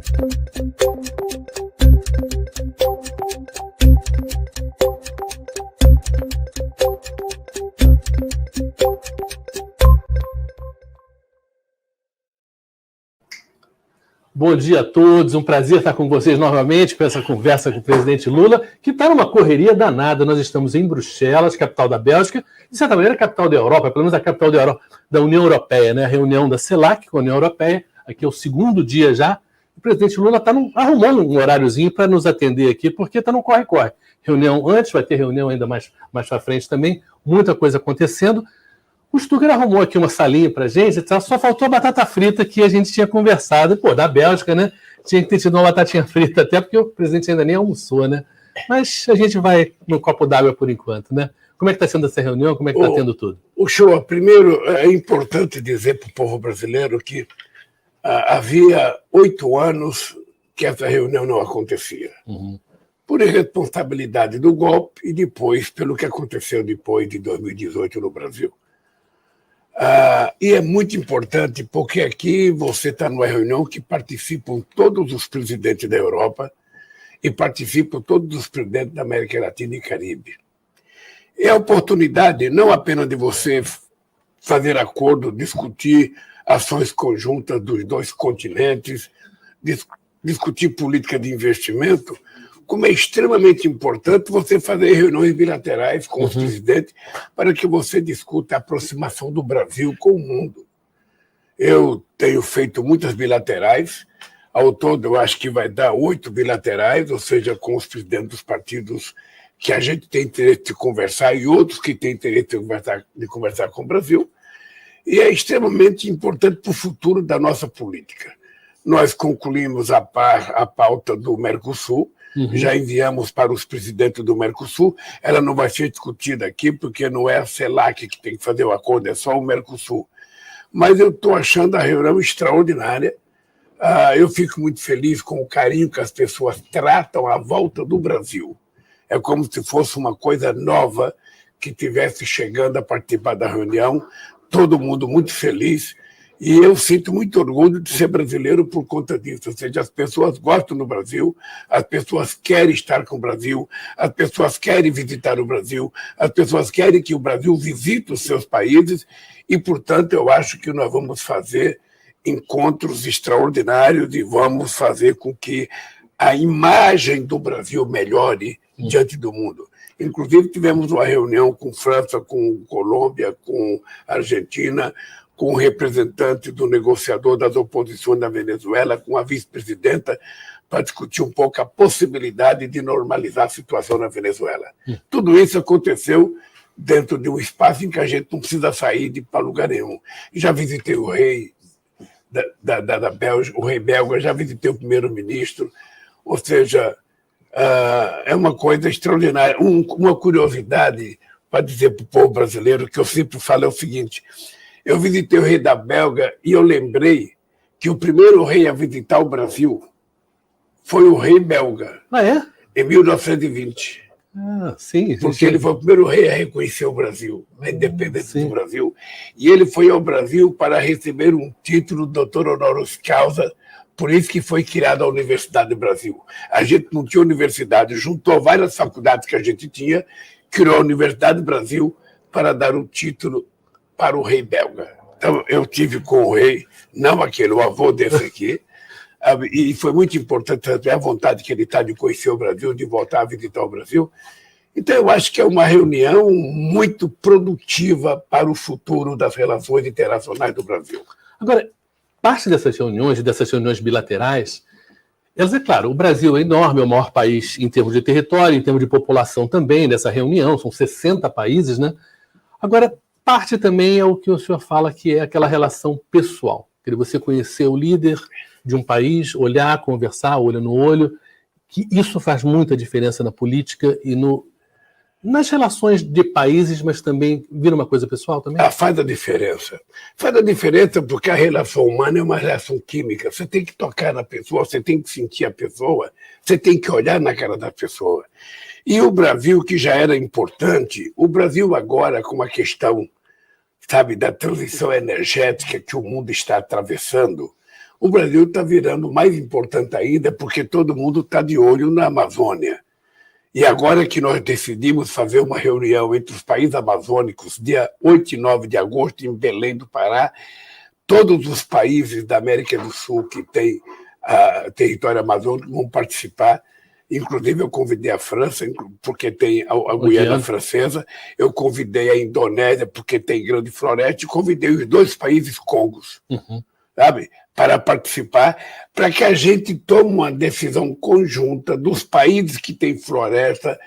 Bom dia a todos, um prazer estar com vocês novamente com essa conversa com o presidente Lula, que está numa correria danada. Nós estamos em Bruxelas, capital da Bélgica, de certa maneira capital da Europa, pelo menos a capital da Europa, da União Europeia, né? A reunião da CELAC com a União Europeia, aqui é o segundo dia já. O presidente Lula está arrumando um horáriozinho para nos atender aqui, porque está no corre-corre. Reunião antes, vai ter reunião ainda mais para frente também, muita coisa acontecendo. O Stucker arrumou aqui uma salinha pra gente, só faltou a batata frita que a gente tinha conversado. Pô, da Bélgica, né? Tinha que ter tido uma batatinha frita até, porque o presidente ainda nem almoçou, né? Mas a gente vai no copo d'água por enquanto, né? Como é que está sendo essa reunião? Como é que está tendo tudo? O show, primeiro, é importante dizer para o povo brasileiro que havia 8 anos que essa reunião não acontecia. Uhum. Por irresponsabilidade do golpe e depois pelo que aconteceu depois de 2018 no Brasil. E é muito importante porque aqui você está numa reunião que participam todos os presidentes da Europa e participam todos os presidentes da América Latina e Caribe. É a oportunidade não apenas de você fazer acordo, discutir ações conjuntas dos 2 continentes, discutir política de investimento, como é extremamente importante você fazer reuniões bilaterais com os presidentes para que você discuta a aproximação do Brasil com o mundo. Eu tenho feito muitas bilaterais, ao todo eu acho que vai dar 8 bilaterais, ou seja, com os presidentes dos partidos que a gente tem interesse de conversar e outros que têm interesse de conversar com o Brasil, e é extremamente importante para o futuro da nossa política. Nós concluímos a pauta do Mercosul, já enviamos para os presidentes do Mercosul. Ela não vai ser discutida aqui, porque não é a CELAC que tem que fazer o acordo, é só o Mercosul. Mas eu estou achando a reunião extraordinária. Eu fico muito feliz com o carinho que as pessoas tratam à volta do Brasil. É como se fosse uma coisa nova que estivesse chegando a participar da reunião, todo mundo muito feliz. E eu sinto muito orgulho de ser brasileiro por conta disso. Ou seja, as pessoas gostam do Brasil, as pessoas querem estar com o Brasil, as pessoas querem visitar o Brasil, as pessoas querem que o Brasil visite os seus países e, portanto, eu acho que nós vamos fazer encontros extraordinários e vamos fazer com que a imagem do Brasil melhore diante do mundo. Inclusive, tivemos uma reunião com França, com Colômbia, com Argentina, com o representante do negociador das oposições da Venezuela, com a vice-presidenta, para discutir um pouco a possibilidade de normalizar a situação na Venezuela. Tudo isso aconteceu dentro de um espaço em que a gente não precisa sair para lugar nenhum. Já visitei o rei da Bélgica, o rei belga, já visitei o primeiro-ministro, ou seja, é uma coisa extraordinária. Uma curiosidade para dizer para o povo brasileiro, que eu sempre falo é o seguinte: eu visitei o rei da Bélgica e eu lembrei que o primeiro rei a visitar o Brasil foi o rei belga, em 1920. Sim, porque ele foi o primeiro rei a reconhecer o Brasil, a independência do Brasil. E ele foi ao Brasil para receber um título de doutor honoris causa, por isso que foi criada a Universidade do Brasil. A gente não tinha universidade, juntou várias faculdades que a gente tinha, criou a Universidade do Brasil para dar um título para o rei belga. Então, eu tive com o rei, não aquele, o avô desse aqui, e foi muito importante a vontade que ele está de conhecer o Brasil, de voltar a visitar o Brasil. Então, eu acho que é uma reunião muito produtiva para o futuro das relações internacionais do Brasil. Agora, parte dessas reuniões bilaterais, elas, é claro, o Brasil é enorme, é o maior país em termos de território, em termos de população também, dessa reunião, são 60 países, né? Agora, parte também é o que o senhor fala, que é aquela relação pessoal. Você conhecer o líder de um país, olhar, conversar, olho no olho, que isso faz muita diferença na política e nas relações de países, mas também vira uma coisa pessoal também? Faz a diferença. Faz a diferença porque a relação humana é uma relação química. Você tem que tocar na pessoa, você tem que sentir a pessoa, você tem que olhar na cara da pessoa. E o Brasil, que já era importante, o Brasil agora, com a questão, sabe, da transição energética que o mundo está atravessando, o Brasil está virando mais importante ainda porque todo mundo está de olho na Amazônia. E agora que nós decidimos fazer uma reunião entre os países amazônicos, dia 8 e 9 de agosto, em Belém do Pará, todos os países da América do Sul que têm território amazônico vão participar. Inclusive, eu convidei a França, porque tem a Guiana Francesa, eu convidei a Indonésia, porque tem grande floresta, e convidei os 2 países congos, sabe, para participar, para que a gente tome uma decisão conjunta dos países que têm floresta,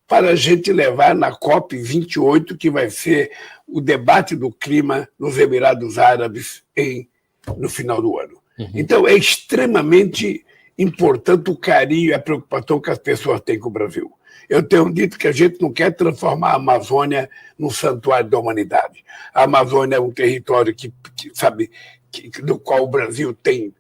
para a gente levar na COP28, que vai ser o debate do clima nos Emirados Árabes no final do ano. Então, é extremamente importante o carinho e a preocupação que as pessoas têm com o Brasil. Eu tenho dito que a gente não quer transformar a Amazônia num santuário da humanidade. A Amazônia é um território do qual o Brasil tem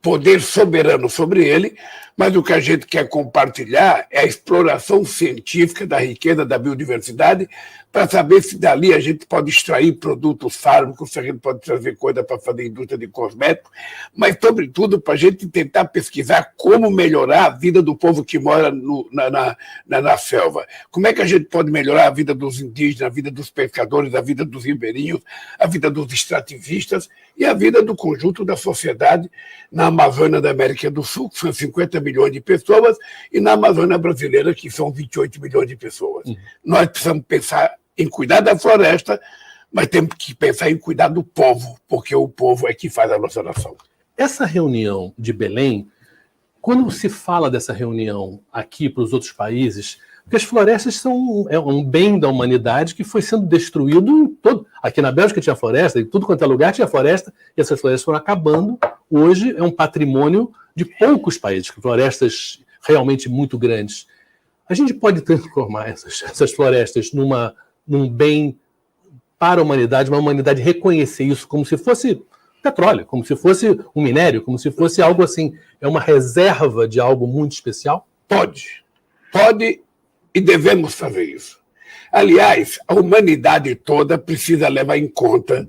poder soberano sobre ele, mas o que a gente quer compartilhar é a exploração científica da riqueza da biodiversidade para saber se dali a gente pode extrair produtos fármacos, se a gente pode trazer coisa para fazer indústria de cosméticos, mas, sobretudo, para a gente tentar pesquisar como melhorar a vida do povo que mora na selva. Como é que a gente pode melhorar a vida dos indígenas, a vida dos pescadores, a vida dos ribeirinhos, a vida dos extrativistas e a vida do conjunto da sociedade na Amazônia da América do Sul, que são 50 milhões de pessoas, e na Amazônia brasileira, que são 28 milhões de pessoas. Nós precisamos pensar em cuidar da floresta, mas temos que pensar em cuidar do povo, porque o povo é que faz a nossa nação. Essa reunião de Belém, quando se fala dessa reunião aqui para os outros países, porque as florestas são um bem da humanidade que foi sendo destruído em todo. Aqui na Bélgica tinha floresta, em tudo quanto é lugar tinha floresta, e essas florestas foram acabando. Hoje é um patrimônio de poucos países, florestas realmente muito grandes. A gente pode transformar essas florestas num bem para a humanidade, uma humanidade reconhecer isso como se fosse petróleo, como se fosse um minério, como se fosse algo assim, é uma reserva de algo muito especial? Pode e devemos fazer isso. Aliás, a humanidade toda precisa levar em conta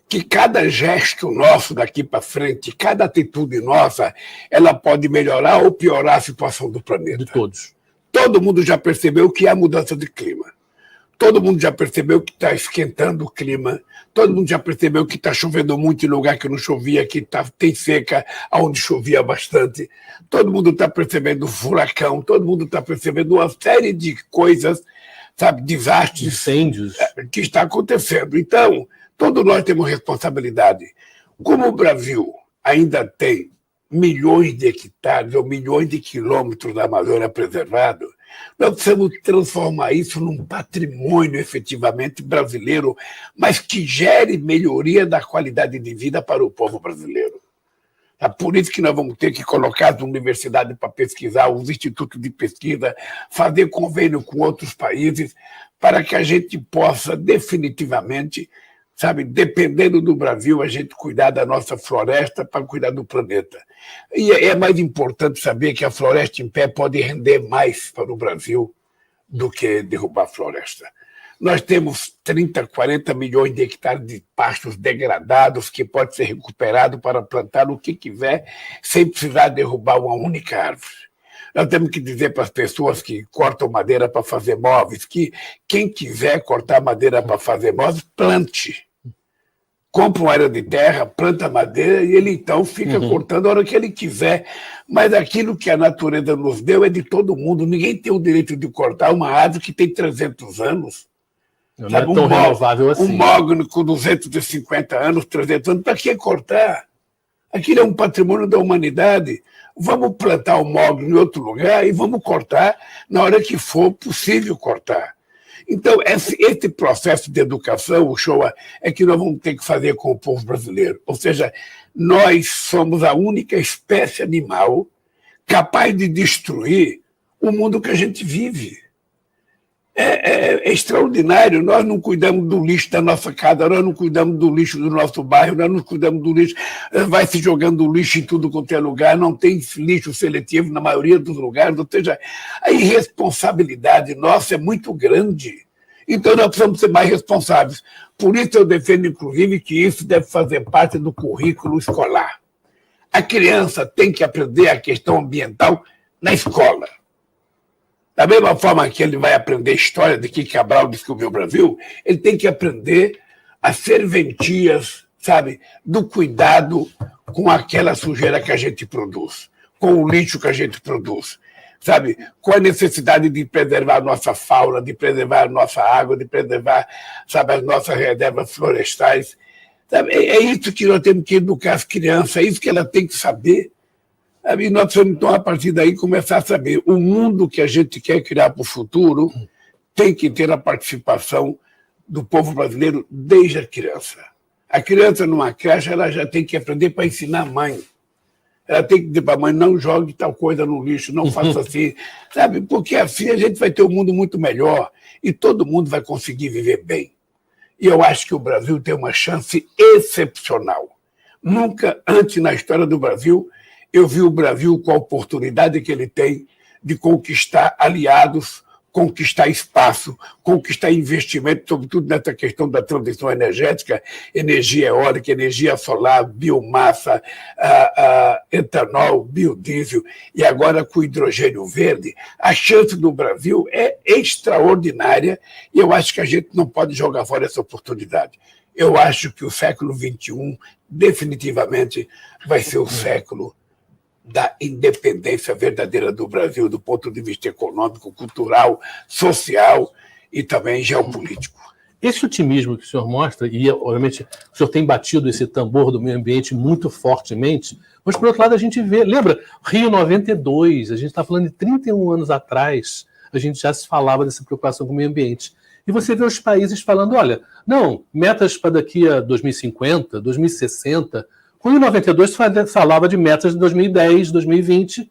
que cada gesto nosso daqui para frente, cada atitude nossa, ela pode melhorar ou piorar a situação do planeta. De todos. Todo mundo já percebeu que há mudança de clima. Todo mundo já percebeu que está esquentando o clima. Todo mundo já percebeu que está chovendo muito em lugar que não chovia, que tem seca onde chovia bastante. Todo mundo está percebendo furacão. Todo mundo está percebendo uma série de coisas, sabe, desastres, incêndios que está acontecendo. Então, todos nós temos responsabilidade. Como o Brasil ainda tem milhões de hectares ou milhões de quilômetros da Amazônia preservado, nós precisamos transformar isso num patrimônio efetivamente brasileiro, mas que gere melhoria da qualidade de vida para o povo brasileiro. É por isso que nós vamos ter que colocar as universidades para pesquisar, os institutos de pesquisa, fazer convênio com outros países, para que a gente possa definitivamente, sabe, dependendo do Brasil, a gente cuidar da nossa floresta para cuidar do planeta. E é mais importante saber que a floresta em pé pode render mais para o Brasil do que derrubar a floresta. Nós temos 30, 40 milhões de hectares de pastos degradados que pode ser recuperado para plantar o que quiser, sem precisar derrubar uma única árvore. Nós temos que dizer para as pessoas que cortam madeira para fazer móveis que quem quiser cortar madeira para fazer móveis, plante. Compra uma área de terra, planta madeira e ele então fica cortando a hora que ele quiser. Mas aquilo que a natureza nos deu é de todo mundo. Ninguém tem o direito de cortar uma árvore que tem 300 anos. Não é tão renovável assim. Um mogno com 250 anos, 300 anos, para que cortar? Aquilo é um patrimônio da humanidade. Vamos plantar o mogno em outro lugar e vamos cortar na hora que for possível cortar. Então, esse processo de educação, o Shoa, é que nós vamos ter que fazer com o povo brasileiro. Ou seja, nós somos a única espécie animal capaz de destruir o mundo que a gente vive. É extraordinário. Nós não cuidamos do lixo da nossa casa, nós não cuidamos do lixo do nosso bairro, nós não cuidamos do lixo. Vai se jogando lixo em tudo quanto é lugar, não tem lixo seletivo na maioria dos lugares. Ou seja, a irresponsabilidade nossa é muito grande. Então nós precisamos ser mais responsáveis. Por isso eu defendo, inclusive, que isso deve fazer parte do currículo escolar. A criança tem que aprender a questão ambiental na escola. Da mesma forma que ele vai aprender história de que Cabral descobriu o Brasil, ele tem que aprender as serventias, sabe, do cuidado com aquela sujeira que a gente produz, com o lixo que a gente produz, sabe, com a necessidade de preservar a nossa fauna, de preservar a nossa água, de preservar, sabe, as nossas reservas florestais. Sabe? É isso que nós temos que educar as crianças, é isso que ela tem que saber. E nós vamos, então, a partir daí, começar a saber o mundo que a gente quer criar para o futuro tem que ter a participação do povo brasileiro desde a criança. A criança, numa creche, ela já tem que aprender para ensinar a mãe. Ela tem que dizer para a mãe, não jogue tal coisa no lixo, não faça assim, sabe? Porque assim a gente vai ter um mundo muito melhor e todo mundo vai conseguir viver bem. E eu acho que o Brasil tem uma chance excepcional. Nunca antes na história do Brasil eu vi o Brasil com a oportunidade que ele tem de conquistar aliados, conquistar espaço, conquistar investimento, sobretudo nessa questão da transição energética, energia eólica, energia solar, biomassa, etanol, biodiesel, e agora com hidrogênio verde. A chance do Brasil é extraordinária e eu acho que a gente não pode jogar fora essa oportunidade. Eu acho que o século XXI definitivamente vai ser o século da independência verdadeira do Brasil, do ponto de vista econômico, cultural, social e também geopolítico. Esse otimismo que o senhor mostra, e obviamente o senhor tem batido esse tambor do meio ambiente muito fortemente, mas por outro lado a gente vê, lembra, Rio 92, a gente está falando de 31 anos atrás, a gente já se falava dessa preocupação com o meio ambiente. E você vê os países falando, olha, não, metas para daqui a 2050, 2060... Quando em 92 se falava de metas de 2010, 2020,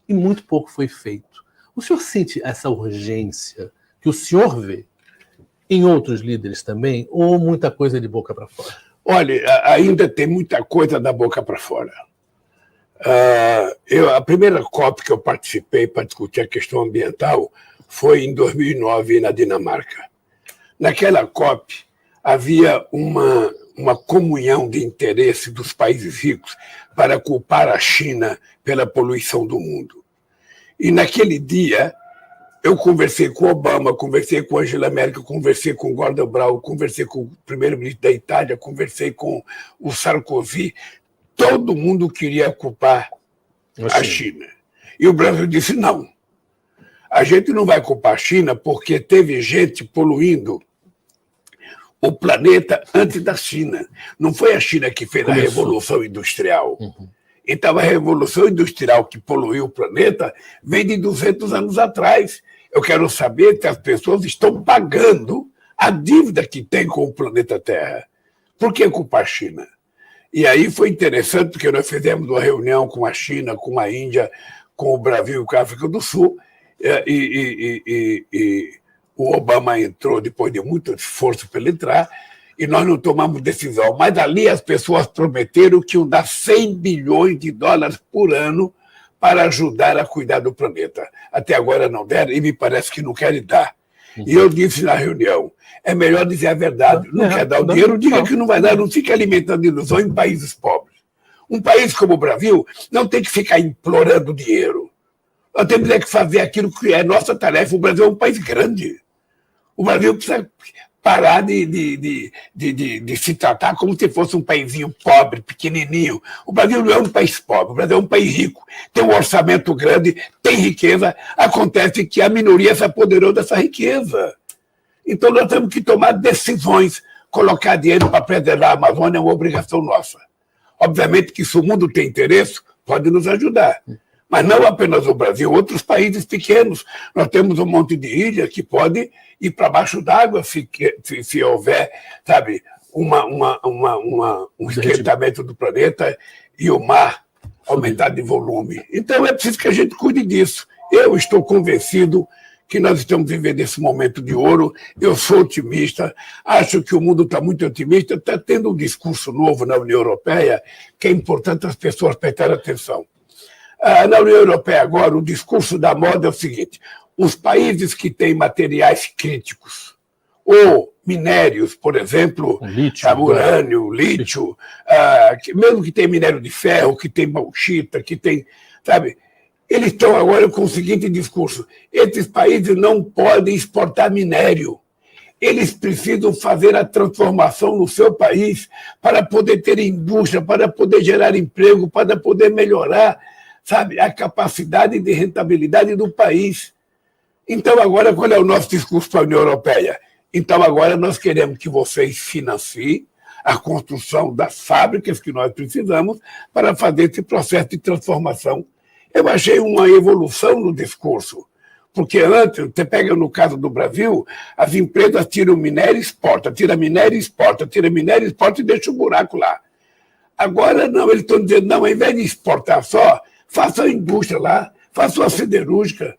e muito pouco foi feito. O senhor sente essa urgência que o senhor vê em outros líderes também, ou muita coisa de boca para fora? Olha, ainda tem muita coisa da boca para fora. A primeira COP que eu participei para discutir a questão ambiental foi em 2009, na Dinamarca. Naquela COP havia uma comunhão de interesse dos países ricos para culpar a China pela poluição do mundo. E naquele dia, eu conversei com Obama, conversei com Angela Merkel, conversei com Gordon Brown, conversei com o primeiro-ministro da Itália, conversei com o Sarkozy. Todo mundo queria culpar a China. E o Brasil disse, não. A gente não vai culpar a China porque teve gente poluindo o planeta antes da China. Não foi a China que fez a Revolução Industrial. Então, a Revolução Industrial que poluiu o planeta vem de 200 anos atrás. Eu quero saber se as pessoas estão pagando a dívida que tem com o planeta Terra. Por que culpar a China? E aí foi interessante, porque nós fizemos uma reunião com a China, com a Índia, com o Brasil e com a África do Sul, o Obama entrou depois de muito esforço para ele entrar, e nós não tomamos decisão. Mas ali as pessoas prometeram que iam dar 100 bilhões de dólares por ano para ajudar a cuidar do planeta. Até agora não deram, e me parece que não querem dar. E eu disse na reunião, é melhor dizer a verdade. Não quer dar o dinheiro, diga que não vai dar, não fique alimentando ilusão em países pobres. Um país como o Brasil não tem que ficar implorando dinheiro. Nós temos que fazer aquilo que é nossa tarefa. O Brasil é um país grande. O Brasil precisa parar de se tratar como se fosse um paísinho pobre, pequenininho. O Brasil não é um país pobre, o Brasil é um país rico. Tem um orçamento grande, tem riqueza. Acontece que a minoria se apoderou dessa riqueza. Então nós temos que tomar decisões. Colocar dinheiro para preservar a Amazônia é uma obrigação nossa. Obviamente que se o mundo tem interesse, pode nos ajudar. Mas não apenas o Brasil, outros países pequenos. Nós temos um monte de ilhas que podem ir para baixo d'água se houver, sabe, um esquentamento do planeta e o mar aumentar de volume. Então é preciso que a gente cuide disso. Eu estou convencido que nós estamos vivendo esse momento de ouro. Eu sou otimista, acho que o mundo está muito otimista, está tendo um discurso novo na União Europeia que é importante as pessoas prestarem atenção. Na União Europeia agora, o discurso da moda é o seguinte: os países que têm materiais críticos, ou minérios, por exemplo, urânio, lítio, mesmo que tenha minério de ferro, que tem bauxita, que tem, sabe? Eles estão agora com o seguinte discurso: esses países não podem exportar minério. Eles precisam fazer a transformação no seu país para poder ter indústria, para poder gerar emprego, para poder melhorar, sabe, a capacidade de rentabilidade do país. Então, agora, qual é o nosso discurso para a União Europeia? Então, agora nós queremos que vocês financiem a construção das fábricas que nós precisamos para fazer esse processo de transformação. Eu achei uma evolução no discurso, porque antes, você pega no caso do Brasil, as empresas tiram minério e exportam, tira minério e exporta, tira minério e exporta e deixa o buraco lá. Agora não, eles estão dizendo, não, ao invés de exportar só, faça a indústria lá, faça uma siderúrgica,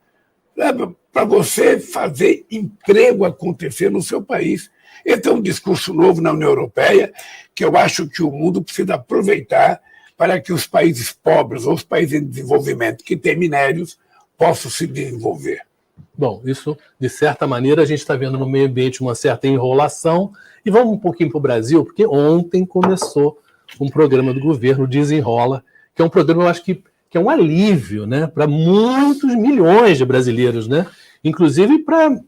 para você fazer emprego acontecer no seu país. Esse é um discurso novo na União Europeia, que eu acho que o mundo precisa aproveitar para que os países pobres ou os países em desenvolvimento que têm minérios possam se desenvolver. Bom, isso, de certa maneira, a gente está vendo no meio ambiente uma certa enrolação. E vamos um pouquinho para o Brasil, porque ontem começou um programa do governo, Desenrola, que é um programa, eu acho que é um alívio, né, para muitos milhões de brasileiros, né? Inclusive para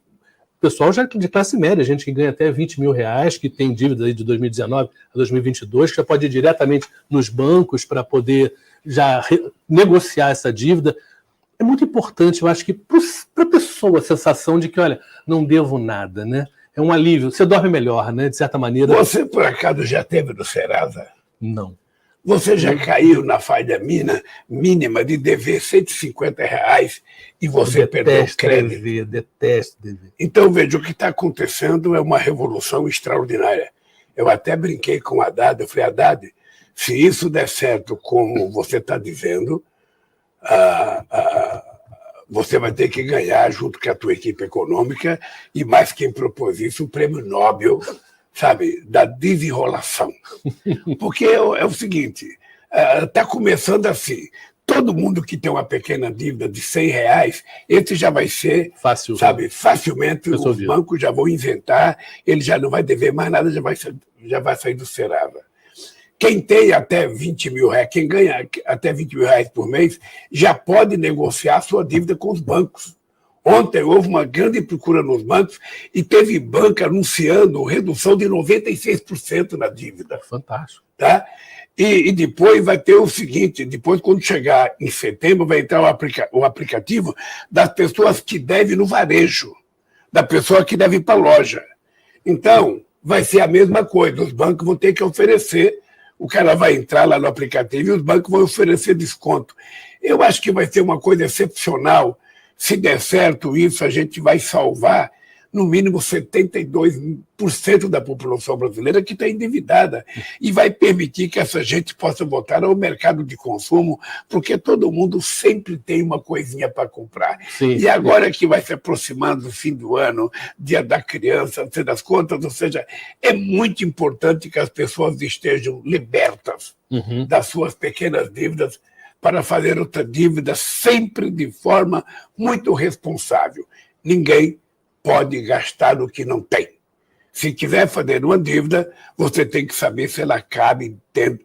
pessoal já de classe média, gente que ganha até R$20 mil, que tem dívida aí de 2019 a 2022, que já pode ir diretamente nos bancos para poder já negociar essa dívida. É muito importante, eu acho que para a pessoa a sensação de que, olha, não devo nada, né? É um alívio, você dorme melhor, né? De certa maneira. Você, por acaso, já teve no Serasa? Não. Você já caiu na falha mínima de dever R$150 e você perdeu o crédito? Detesto dever. Então, veja, o que está acontecendo é uma revolução extraordinária. Eu até brinquei com o Haddad, eu falei, Haddad, se isso der certo como você está dizendo, você vai ter que ganhar, junto com a tua equipe econômica, e mais quem propôs isso, o prêmio Nobel, sabe, da desenrolação. Porque é o seguinte, está começando assim, todo mundo que tem uma pequena dívida de R$100, esse já vai ser, fácil, sabe, facilmente os bancos já vão inventar, ele já não vai dever mais nada, já vai sair do Serasa. Quem tem até R$20 mil, quem ganha até R$20 mil por mês, já pode negociar a sua dívida com os bancos. Ontem houve uma grande procura nos bancos e teve banco anunciando redução de 96% na dívida. Fantástico. Tá? E depois vai ter o seguinte, depois quando chegar em setembro vai entrar o aplicativo das pessoas que devem no varejo, da pessoa que deve ir para a loja. Então, vai ser a mesma coisa, os bancos vão ter que oferecer, o cara vai entrar lá no aplicativo e os bancos vão oferecer desconto. Eu acho que vai ser uma coisa excepcional. Se der certo isso, a gente vai salvar, no mínimo, 72% da população brasileira que está endividada e vai permitir que essa gente possa voltar ao mercado de consumo, porque todo mundo sempre tem uma coisinha para comprar. Sim. E agora que vai se aproximando do fim do ano, Dia da Criança, sei das contas, ou seja, é muito importante que as pessoas estejam libertas das suas pequenas dívidas, para fazer outra dívida sempre de forma muito responsável. Ninguém pode gastar o que não tem. Se quiser fazer uma dívida, você tem que saber se ela cabe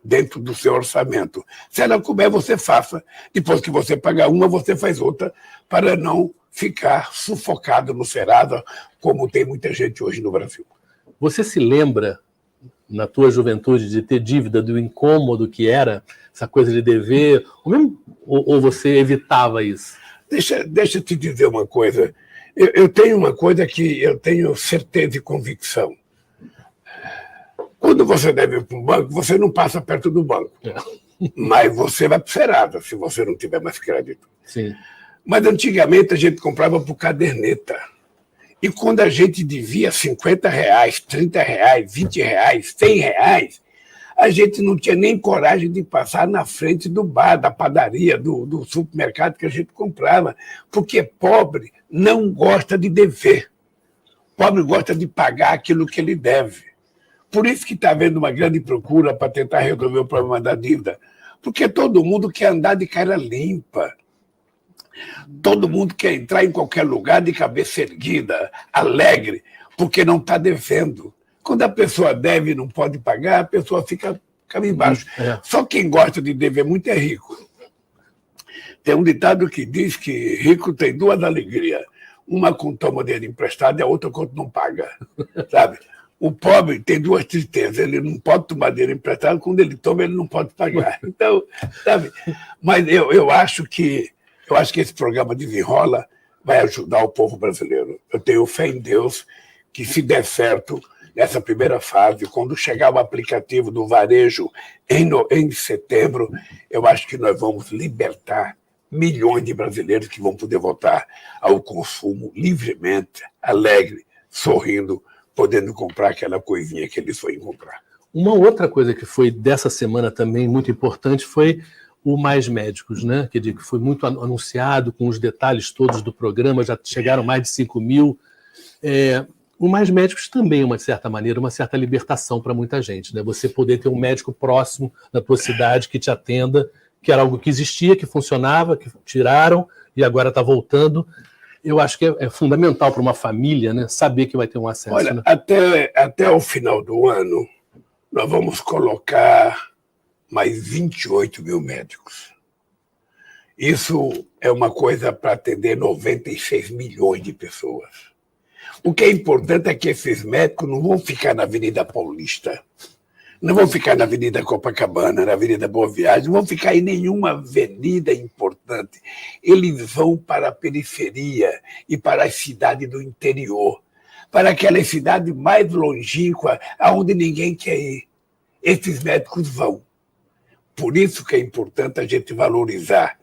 dentro do seu orçamento. Se ela couber, você faça. Depois que você pagar uma, você faz outra, para não ficar sufocado no Serasa, como tem muita gente hoje no Brasil. Você se lembra, na tua juventude, de ter dívida, do incômodo que era essa coisa de dever, ou você evitava isso? Deixa eu te dizer uma coisa. Eu tenho uma coisa que eu tenho certeza e convicção. Quando você deve para um banco, você não passa perto do banco. Mas você vai para o Serasa, se você não tiver mais crédito. Sim. Mas antigamente a gente comprava por caderneta. E quando a gente devia R$50, R$30, R$20, R$100, a gente não tinha nem coragem de passar na frente do bar, da padaria, do supermercado que a gente comprava, porque pobre não gosta de dever. Pobre gosta de pagar aquilo que ele deve. Por isso que está havendo uma grande procura para tentar resolver o problema da dívida, porque todo mundo quer andar de cara limpa. Todo mundo quer entrar em qualquer lugar de cabeça erguida, alegre, porque não está devendo. Quando a pessoa deve e não pode pagar, a pessoa fica embaixo. Só quem gosta de dever muito é rico. Tem um ditado que diz que rico tem duas alegrias. Uma quando toma dinheiro emprestado e a outra quando não paga. Sabe? O pobre tem duas tristezas. Ele não pode tomar dinheiro emprestado, quando ele toma, ele não pode pagar. Então, sabe? Mas eu acho que esse programa Desenrola vai ajudar o povo brasileiro. Eu tenho fé em Deus que, se der certo, nessa primeira fase, quando chegar o aplicativo do varejo em setembro, eu acho que nós vamos libertar milhões de brasileiros que vão poder voltar ao consumo livremente, alegre, sorrindo, podendo comprar aquela coisinha que eles foram comprar. Uma outra coisa que foi dessa semana também muito importante foi o Mais Médicos, né? Que foi muito anunciado, com os detalhes todos do programa, já chegaram mais de 5 mil. O Mais Médicos também, de certa maneira, uma certa libertação para muita gente, né? Você poder ter um médico próximo da tua cidade que te atenda, que era algo que existia, que funcionava, que tiraram e agora está voltando. Eu acho que é fundamental para uma família, né, saber que vai ter um acesso. Olha, né? até o final do ano, nós vamos colocar mais 28 mil médicos. Isso é uma coisa para atender 96 milhões de pessoas. O que é importante é que esses médicos não vão ficar na Avenida Paulista, não vão ficar na Avenida Copacabana, na Avenida Boa Viagem, não vão ficar em nenhuma avenida importante. Eles vão para a periferia e para as cidades do interior, para aquela cidade mais longínqua, aonde ninguém quer ir. Esses médicos vão. Por isso que é importante a gente valorizar,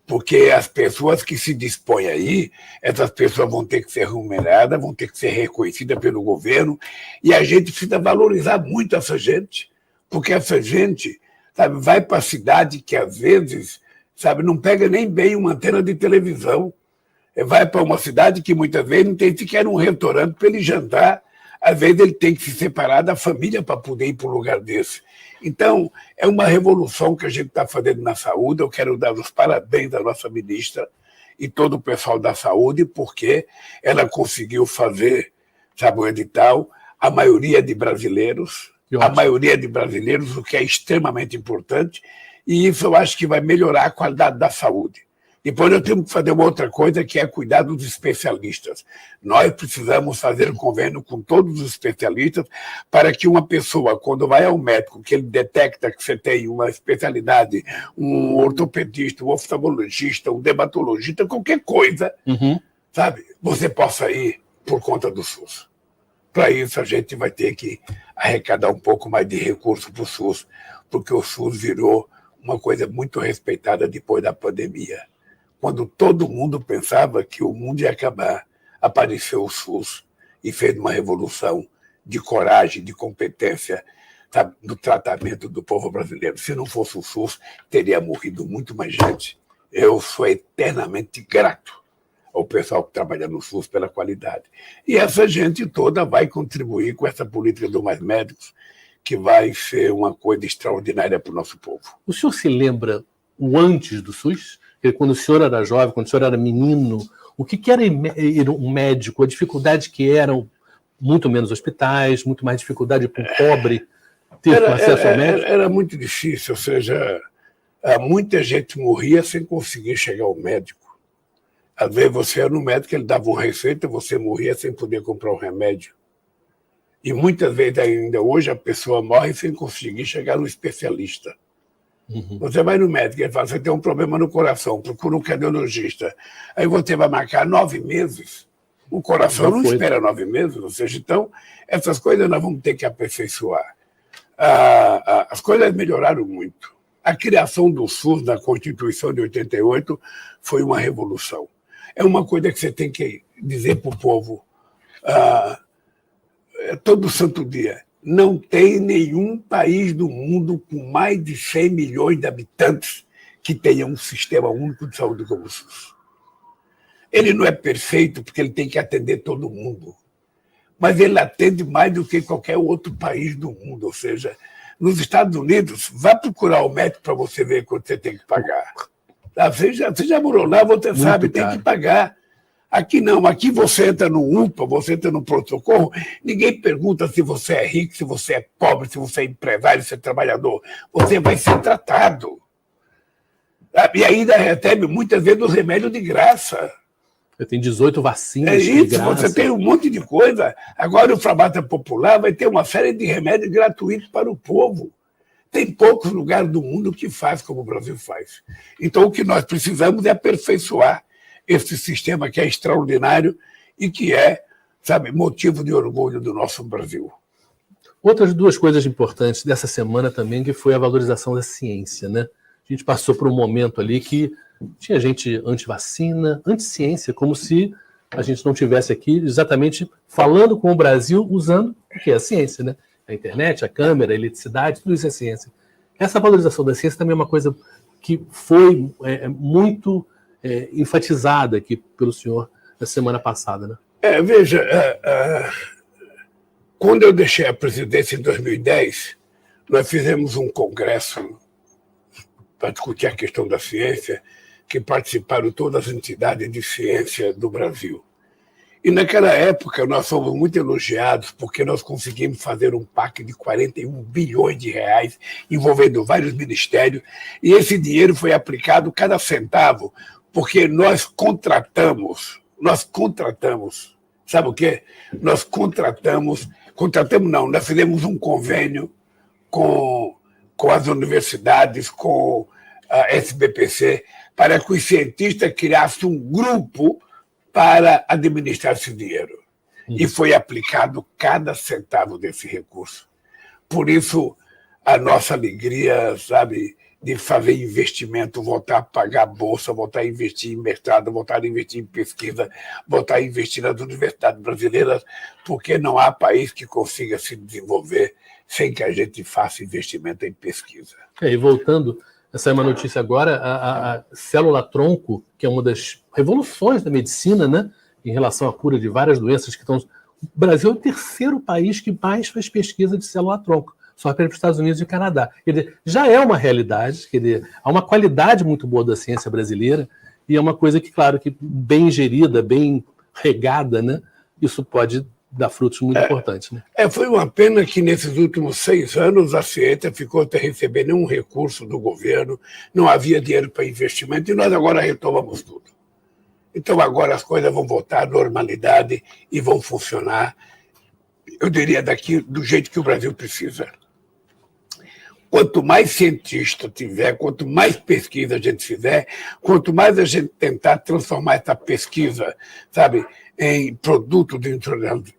porque as pessoas que se dispõem aí, essas pessoas vão ter que ser remuneradas, vão ter que ser reconhecidas pelo governo, e a gente precisa valorizar muito essa gente, porque essa gente, sabe, vai para a cidade que, às vezes, sabe, não pega nem bem uma antena de televisão, vai para uma cidade que, muitas vezes, não tem sequer um restaurante para ele jantar, às vezes ele tem que se separar da família para poder ir para um lugar desse. Então, é uma revolução que a gente está fazendo na saúde. Eu quero dar os parabéns à nossa ministra e todo o pessoal da saúde, porque ela conseguiu fazer, sabe, o edital, a maioria de brasileiros, o que é extremamente importante, e isso eu acho que vai melhorar a qualidade da saúde. Depois eu tenho que fazer uma outra coisa, que é cuidar dos especialistas. Nós precisamos fazer um convênio com todos os especialistas para que uma pessoa, quando vai ao médico, que ele detecta que você tem uma especialidade, um ortopedista, um oftalmologista, um dermatologista, qualquer coisa, sabe, você possa ir por conta do SUS. Para isso, a gente vai ter que arrecadar um pouco mais de recursos para o SUS, porque o SUS virou uma coisa muito respeitada depois da pandemia. Quando todo mundo pensava que o mundo ia acabar, apareceu o SUS e fez uma revolução de coragem, de competência, sabe, no tratamento do povo brasileiro. Se não fosse o SUS, teria morrido muito mais gente. Eu sou eternamente grato ao pessoal que trabalha no SUS pela qualidade. E essa gente toda vai contribuir com essa política do Mais Médicos, que vai ser uma coisa extraordinária para o nosso povo. O senhor se lembra o antes do SUS? Quando o senhor era jovem, quando o senhor era menino, o que era ir um médico? A dificuldade que eram muito menos hospitais, muito mais dificuldade para o pobre ter acesso ao médico? Era muito difícil, ou seja, muita gente morria sem conseguir chegar ao médico. Às vezes você ia no médico, ele dava uma receita, você morria sem poder comprar um remédio. E muitas vezes ainda hoje a pessoa morre sem conseguir chegar no especialista. Você vai no médico e fala, você tem um problema no coração, procura um cardiologista. Aí você vai marcar 9 meses. O coração não espera 9 meses, ou seja, então, essas coisas nós vamos ter que aperfeiçoar. As coisas melhoraram muito. A criação do SUS na Constituição de 88 foi uma revolução. É uma coisa que você tem que dizer para o povo todo santo dia. Não tem nenhum país do mundo com mais de 100 milhões de habitantes que tenha um sistema único de saúde como o SUS. Ele não é perfeito porque ele tem que atender todo mundo, mas ele atende mais do que qualquer outro país do mundo. Ou seja, nos Estados Unidos, vá procurar o médico para você ver quanto você tem que pagar. Você já morou lá, você sabe, tem que pagar. Aqui não, aqui você entra no UPA, você entra no pronto-socorro, ninguém pergunta se você é rico, se você é pobre, se você é empresário, se é trabalhador. Você vai ser tratado. E ainda recebe muitas vezes os remédios de graça. Tem 18 vacinas é isso, de graça. Você tem um monte de coisa. Agora o Farmácia Popular vai ter uma série de remédios gratuitos para o povo. Tem poucos lugares do mundo que faz como o Brasil faz. Então o que nós precisamos é aperfeiçoar esse sistema que é extraordinário e que é, sabe, motivo de orgulho do nosso Brasil. Outras duas coisas importantes dessa semana também, que foi a valorização da ciência, né? A gente passou por um momento ali que tinha gente anti-vacina, anti-ciência, como se a gente não tivesse aqui exatamente falando com o Brasil usando o que é a ciência, né? A internet, a câmera, a eletricidade, tudo isso é ciência. Essa valorização da ciência também é uma coisa que foi muito enfatizada aqui pelo senhor na semana passada, né? Veja, quando eu deixei a presidência em 2010, nós fizemos um congresso para discutir a questão da ciência, que participaram todas as entidades de ciência do Brasil. E naquela época nós fomos muito elogiados porque nós conseguimos fazer um PAC de 41 bilhões de reais, envolvendo vários ministérios, e esse dinheiro foi aplicado cada centavo, porque nós contratamos, sabe o quê? Nós nós fizemos um convênio com as universidades, com a SBPC, para que os cientistas criassem um grupo para administrar esse dinheiro. E foi aplicado cada centavo desse recurso. Por isso, a nossa alegria, sabe, de fazer investimento, voltar a pagar a bolsa, voltar a investir em mestrado, voltar a investir em pesquisa, voltar a investir nas universidades brasileiras, porque não há país que consiga se desenvolver sem que a gente faça investimento em pesquisa. E voltando, essa é uma notícia agora, a célula-tronco, que é uma das revoluções da medicina, né, em relação à cura de várias doenças que estão... O Brasil é o terceiro país que mais faz pesquisa de célula-tronco, só para os Estados Unidos e Canadá. Quer dizer, já é uma realidade, quer dizer, há uma qualidade muito boa da ciência brasileira e é uma coisa que, claro, que bem gerida, bem regada, né, isso pode dar frutos muito importantes. Né? Foi uma pena que nesses últimos 6 anos a ciência ficou sem receber nenhum recurso do governo, não havia dinheiro para investimento e nós agora retomamos tudo. Então agora as coisas vão voltar à normalidade e vão funcionar, eu diria, daqui do jeito que o Brasil precisa. Quanto mais cientista tiver, quanto mais pesquisa a gente fizer, quanto mais a gente tentar transformar essa pesquisa, sabe, em produtos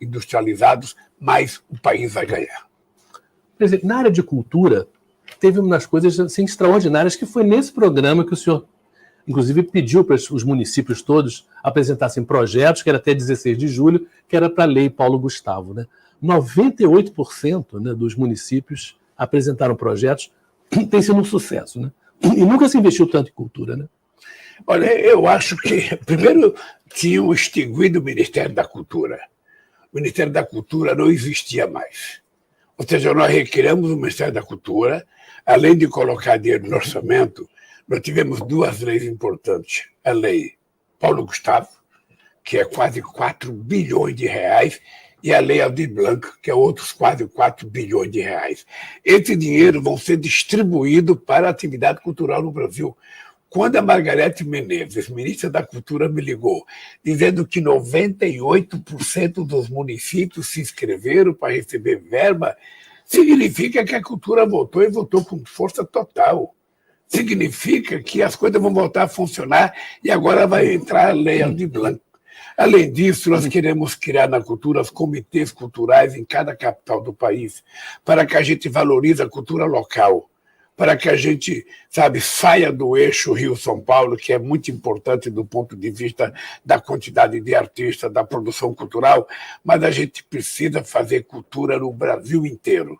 industrializados, mais o país vai ganhar. Quer dizer, na área de cultura, teve uma das coisas assim, extraordinárias que foi nesse programa que o senhor, inclusive, pediu para os municípios todos apresentassem projetos, que era até 16 de julho, que era para a Lei Paulo Gustavo. Né? 98%, né, dos municípios apresentaram projetos, tem sido um sucesso. Né? E nunca se investiu tanto em cultura. Né? Olha, eu acho que, primeiro, tinham extinguido o Ministério da Cultura. O Ministério da Cultura não existia mais. Ou seja, nós recriamos o Ministério da Cultura, além de colocar dinheiro no orçamento, nós tivemos 2 leis importantes. A Lei Paulo Gustavo, que é quase 4 bilhões de reais, e a Lei Aldir Blanc, que é outros quase 4 bilhões de reais. Esse dinheiro vão ser distribuído para a atividade cultural no Brasil. Quando a Margarete Menezes, ministra da Cultura, me ligou, dizendo que 98% dos municípios se inscreveram para receber verba, significa que a cultura voltou e voltou com força total. Significa que as coisas vão voltar a funcionar e agora vai entrar a Lei Aldir Blanc. Além disso, nós queremos criar na cultura os comitês culturais em cada capital do país, para que a gente valorize a cultura local, para que a gente, sabe, saia do eixo Rio-São Paulo, que é muito importante do ponto de vista da quantidade de artistas, da produção cultural, mas a gente precisa fazer cultura no Brasil inteiro.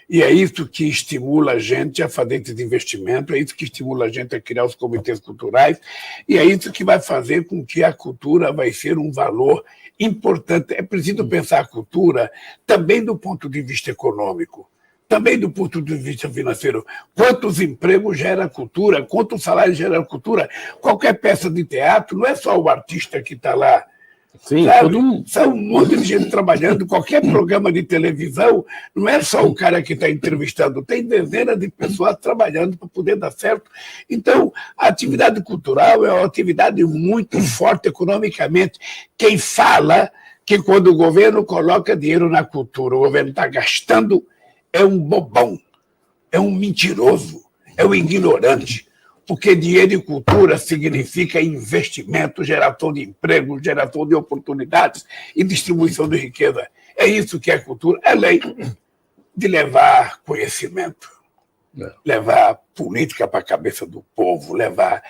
E é isso que estimula a gente a fazer esse investimento, é isso que estimula a gente a criar os comitês culturais, e é isso que vai fazer com que a cultura vai ser um valor importante. É preciso pensar a cultura também do ponto de vista econômico, também do ponto de vista financeiro. Quantos empregos gera a cultura, quantos salários gera a cultura. Qualquer peça de teatro não é só o artista que está lá Sim, São um monte de gente trabalhando. Qualquer programa de televisão, não é só o cara que está entrevistando, tem dezenas de pessoas trabalhando para poder dar certo. Então, a atividade cultural é uma atividade muito forte economicamente. Quem fala que quando o governo coloca dinheiro na cultura, o governo está gastando, é um bobão, é um mentiroso, é um ignorante. Porque dinheiro e cultura significa investimento, geração de emprego, geração de oportunidades e distribuição de riqueza. É isso que é cultura. É lei de levar conhecimento, levar política para a cabeça do povo, levar,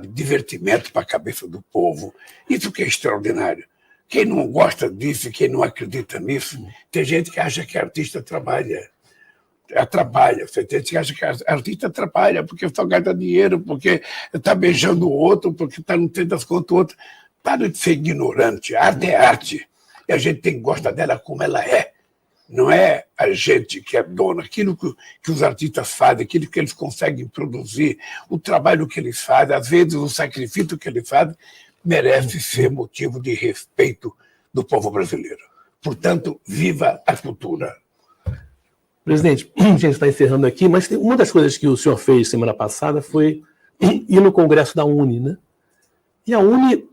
divertimento para a cabeça do povo. Isso que é extraordinário. Quem não gosta disso, quem não acredita nisso, tem gente que acha que artista atrapalha. Você tem gente que acha que artista atrapalha porque só gasta dinheiro, porque está beijando o outro, porque está no tempo das contas o outro. Para de ser ignorante. A arte é arte. E a gente tem que gostar dela como ela é. Não é a gente que é dona. Aquilo que os artistas fazem, aquilo que eles conseguem produzir, o trabalho que eles fazem, às vezes o sacrifício que eles fazem, merece ser motivo de respeito do povo brasileiro. Portanto, viva a cultura. Presidente, a gente está encerrando aqui, mas uma das coisas que o senhor fez semana passada foi ir no Congresso da UNE, né? E a UNE,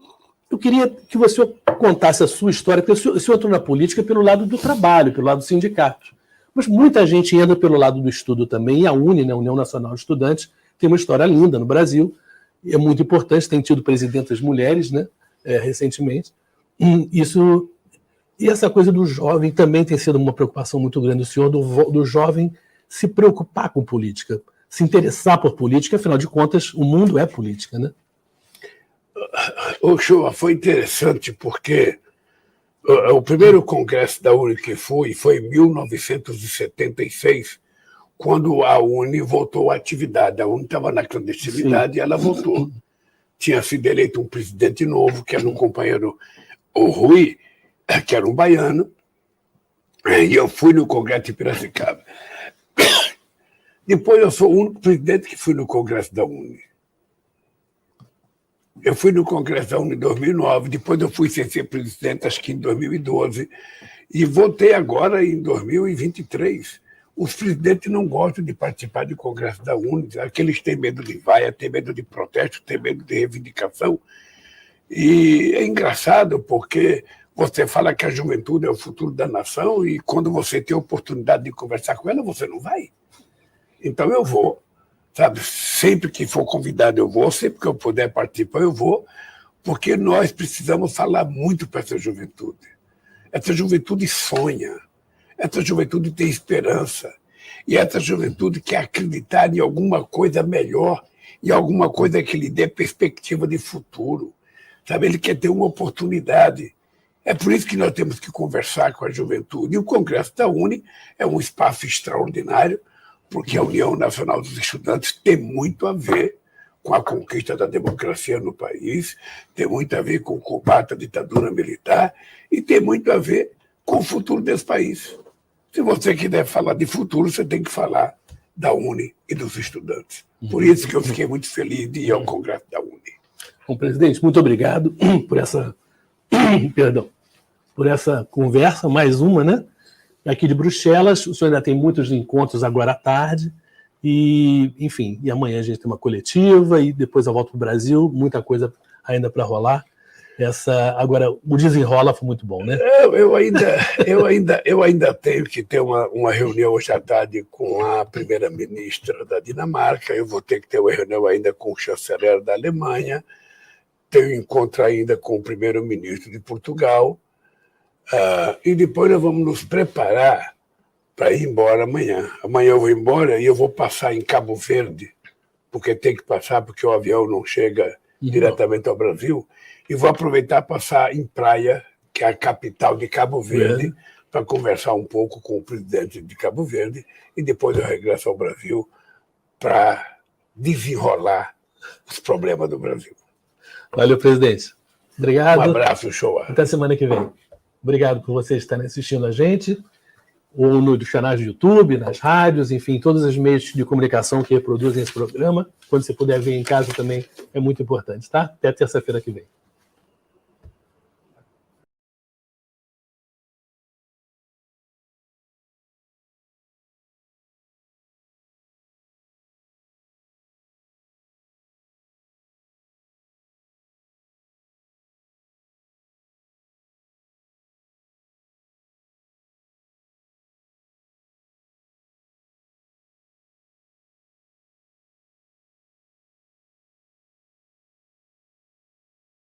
eu queria que você contasse a sua história, porque o senhor entrou na política pelo lado do trabalho, pelo lado do sindicato. Mas muita gente entra pelo lado do estudo também, e a UNE, né, a União Nacional de Estudantes, tem uma história linda no Brasil, é muito importante, tem tido presidentas mulheres, né, recentemente. E essa coisa do jovem também tem sido uma preocupação muito grande do senhor, do jovem se preocupar com política, se interessar por política, afinal de contas, o mundo é política, né? Ô, Shoa, foi interessante porque o primeiro congresso da UNE que foi em 1976, quando a UNE voltou à atividade. A UNE estava na clandestinidade e ela voltou. Tinha sido eleito um presidente novo, que era um companheiro, o Rui, que era um baiano, e eu fui no Congresso de Piracicaba. Depois eu sou o único presidente que fui no Congresso da UNE. Eu fui no Congresso da UNE em 2009, depois eu fui sem ser presidente, acho que em 2012, e voltei agora em 2023. Os presidentes não gostam de participar do Congresso da UNE, aqueles têm medo de vaia, têm medo de protesto, têm medo de reivindicação. E é engraçado porque você fala que a juventude é o futuro da nação e quando você tem a oportunidade de conversar com ela, você não vai. Então eu vou, sempre que for convidado eu vou, sempre que eu puder participar eu vou, porque nós precisamos falar muito para essa juventude. Essa juventude sonha, essa juventude tem esperança, e essa juventude quer acreditar em alguma coisa melhor, em alguma coisa que lhe dê perspectiva de futuro. Ele quer ter uma oportunidade. É por isso que nós temos que conversar com a juventude. E o Congresso da UNE é um espaço extraordinário, porque a União Nacional dos Estudantes tem muito a ver com a conquista da democracia no país, tem muito a ver com o combate à ditadura militar e tem muito a ver com o futuro desse país. Se você quiser falar de futuro, você tem que falar da UNE e dos estudantes. Por isso que eu fiquei muito feliz de ir ao Congresso da UNE. Bom, presidente, muito obrigado por essa conversa, mais uma, né? Aqui de Bruxelas, o senhor ainda tem muitos encontros agora à tarde, e, enfim, e amanhã a gente tem uma coletiva, e depois eu volto para o Brasil, muita coisa ainda para rolar. Agora, o desenrola foi muito bom, né? Eu ainda tenho que ter uma reunião hoje à tarde com a primeira-ministra da Dinamarca, eu vou ter que ter uma reunião ainda com o chanceler da Alemanha, tenho encontro ainda com o primeiro-ministro de Portugal, e depois nós vamos nos preparar para ir embora amanhã. Amanhã eu vou embora e eu vou passar em Cabo Verde, porque tem que passar, porque o avião não chega diretamente ao Brasil, e vou aproveitar para passar em Praia, que é a capital de Cabo Verde, para conversar um pouco com o presidente de Cabo Verde, e depois eu regresso ao Brasil para desenrolar os problemas do Brasil. Valeu, presidente. Obrigado. Um abraço, Shoa. Até semana que vem. Obrigado por vocês estarem assistindo a gente, ou nos canais do YouTube, nas rádios, enfim, todos os meios de comunicação que reproduzem esse programa. Quando você puder ver em casa também é muito importante, tá? Até terça-feira que vem.